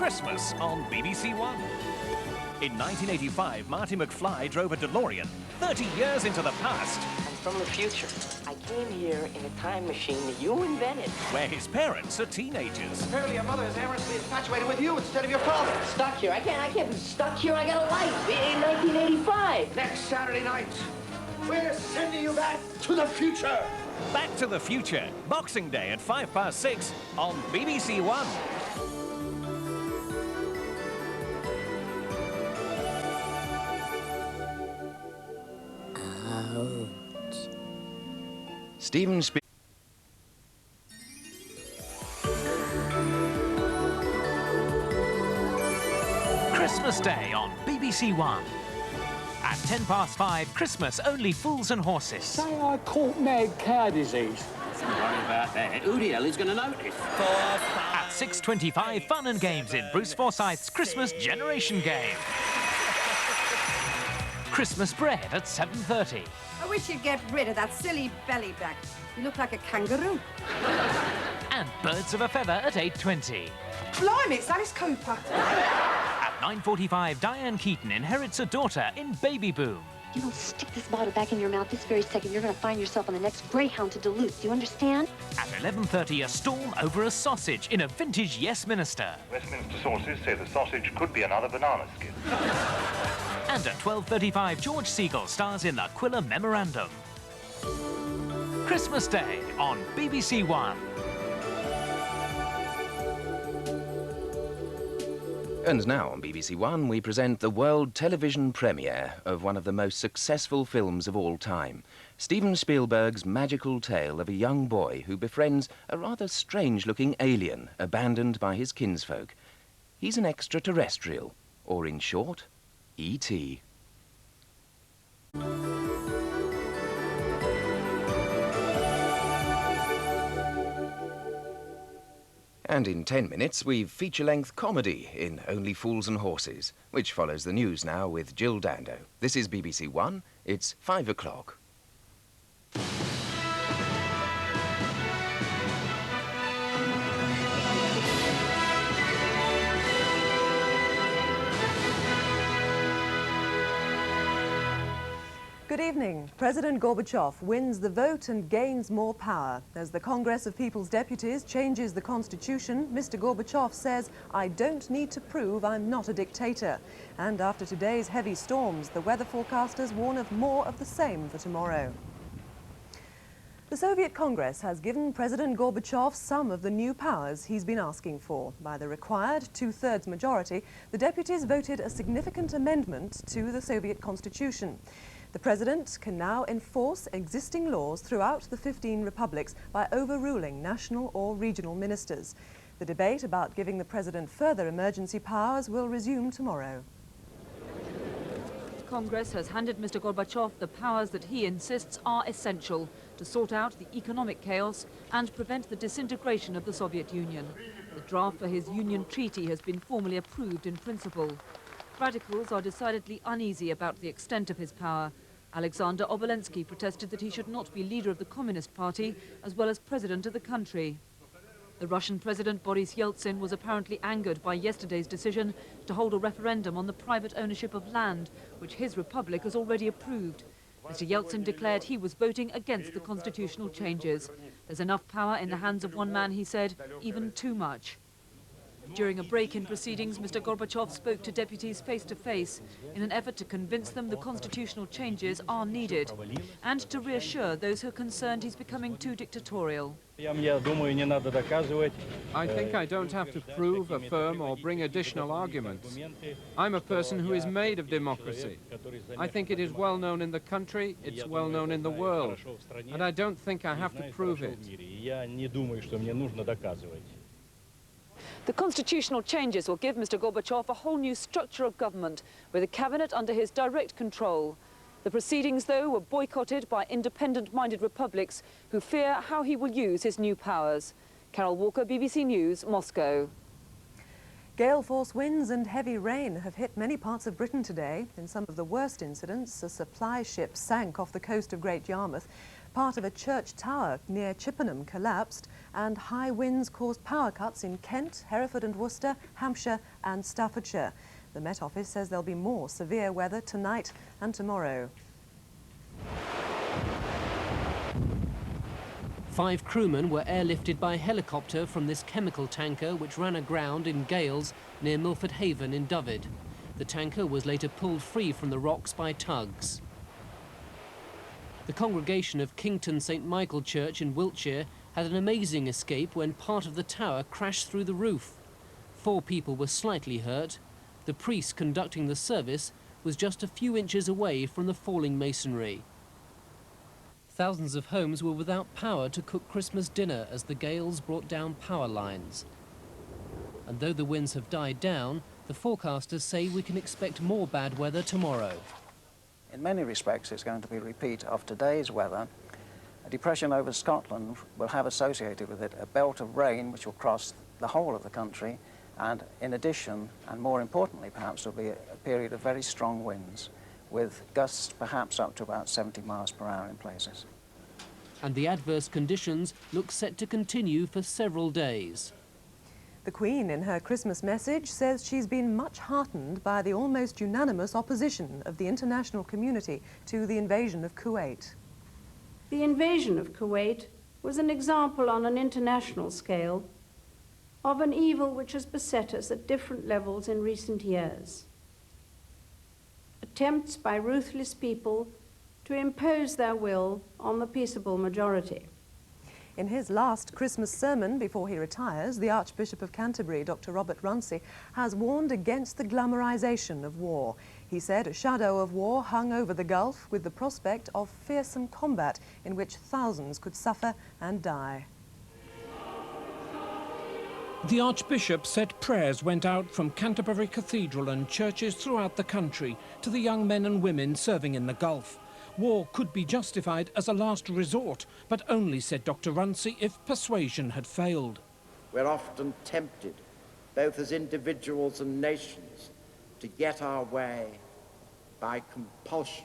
Christmas on BBC One. In 1985, Marty McFly drove a DeLorean 30 years into the past. I'm from the future. I came here in a time machine that you invented. Where his parents are teenagers. Apparently your mother is amorously infatuated with you instead of your father. Stuck here. I can't be stuck here. I got a life in 1985. Next Saturday night, we're sending you back to the future. Back to the Future, Boxing Day at 6:05 on BBC One. Steven Spielberg. Christmas Day on BBC One. At 5:10, Christmas, only fools and horses. Say I caught mad cow disease. Don't worry about that. Who the hell is going to notice? At 6:25, fun and games in Bruce Forsyth's Christmas Generation Game. Christmas bread at 7:30. I wish you'd get rid of that silly belly back. You look like a kangaroo. And Birds of a Feather at 8:20. Blimey, it's Alice Cooper. At 9:45, Diane Keaton inherits a daughter in Baby Boom. You don't stick this bottle back in your mouth this very second, you're going to find yourself on the next Greyhound to Duluth. Do you understand? At 11:30, a storm over a sausage in a vintage Yes Minister. Westminster sources say the sausage could be another banana skin. And at 12:35, George Segal stars in the Quiller Memorandum. Christmas Day on BBC One. And now on BBC One, we present the world television premiere of one of the most successful films of all time, Steven Spielberg's magical tale of a young boy who befriends a rather strange-looking alien abandoned by his kinsfolk. He's an extraterrestrial, or in short, E.T. And in 10 minutes, we've feature-length comedy in Only Fools and Horses, which follows the news now with Jill Dando. This is BBC One. It's 5 o'clock. Good evening. President Gorbachev wins the vote and gains more power. As the Congress of People's Deputies changes the Constitution, Mr. Gorbachev says, "I don't need to prove I'm not a dictator." And after today's heavy storms, the weather forecasters warn of more of the same for tomorrow. The Soviet Congress has given President Gorbachev some of the new powers he's been asking for. By the required two-thirds majority, the deputies voted a significant amendment to the Soviet Constitution. The president can now enforce existing laws throughout the 15 republics by overruling national or regional ministers. The debate about giving the president further emergency powers will resume tomorrow. Congress has handed Mr. Gorbachev the powers that he insists are essential to sort out the economic chaos and prevent the disintegration of the Soviet Union. The draft for his union treaty has been formally approved in principle. Radicals are decidedly uneasy about the extent of his power. Alexander Obolensky protested that he should not be leader of the Communist Party as well as president of the country. The Russian President Boris Yeltsin was apparently angered by yesterday's decision to hold a referendum on the private ownership of land, which his republic has already approved. Mr. Yeltsin declared he was voting against the constitutional changes. There's enough power in the hands of one man, he said, even too much. During a break in proceedings, Mr. Gorbachev spoke to deputies face-to-face in an effort to convince them the constitutional changes are needed and to reassure those who are concerned he's becoming too dictatorial. I think I don't have to prove, affirm or bring additional arguments. I'm a person who is made of democracy. I think it is well known in the country, it's well known in the world, and I don't think I have to prove it. The constitutional changes will give Mr. Gorbachev a whole new structure of government with a cabinet under his direct control. The proceedings, though, were boycotted by independent-minded republics who fear how he will use his new powers. Carol Walker, BBC News, Moscow. Gale force winds and heavy rain have hit many parts of Britain today. In some of the worst incidents, a supply ship sank off the coast of Great Yarmouth. Part of a church tower near Chippenham collapsed, and high winds caused power cuts in Kent, Hereford and Worcester, Hampshire and Staffordshire. The Met Office says there'll be more severe weather tonight and tomorrow. 5 crewmen were airlifted by helicopter from this chemical tanker which ran aground in gales near Milford Haven in Dyfed. The tanker was later pulled free from the rocks by tugs. The congregation of Kington St Michael Church in Wiltshire had an amazing escape when part of the tower crashed through the roof. 4 people were slightly hurt. The priest conducting the service was just a few inches away from the falling masonry. Thousands of homes were without power to cook Christmas dinner as the gales brought down power lines. And though the winds have died down, the forecasters say we can expect more bad weather tomorrow. In many respects, it's going to be a repeat of today's weather. A depression over Scotland will have associated with it a belt of rain which will cross the whole of the country, and in addition, and more importantly perhaps, will be a period of very strong winds, with gusts perhaps up to about 70 miles per hour in places. And the adverse conditions look set to continue for several days. The Queen, in her Christmas message, says she's been much heartened by the almost unanimous opposition of the international community to the invasion of Kuwait. The invasion of Kuwait was an example on an international scale of an evil which has beset us at different levels in recent years. Attempts by ruthless people to impose their will on the peaceable majority. In his last Christmas sermon before he retires, the Archbishop of Canterbury, Dr. Robert Runcie, has warned against the glamorisation of war. He said a shadow of war hung over the Gulf with the prospect of fearsome combat in which thousands could suffer and die. The Archbishop said prayers went out from Canterbury Cathedral and churches throughout the country to the young men and women serving in the Gulf. War could be justified as a last resort, but only, said Dr. Runcie, if persuasion had failed. We're often tempted, both as individuals and nations, to get our way by compulsion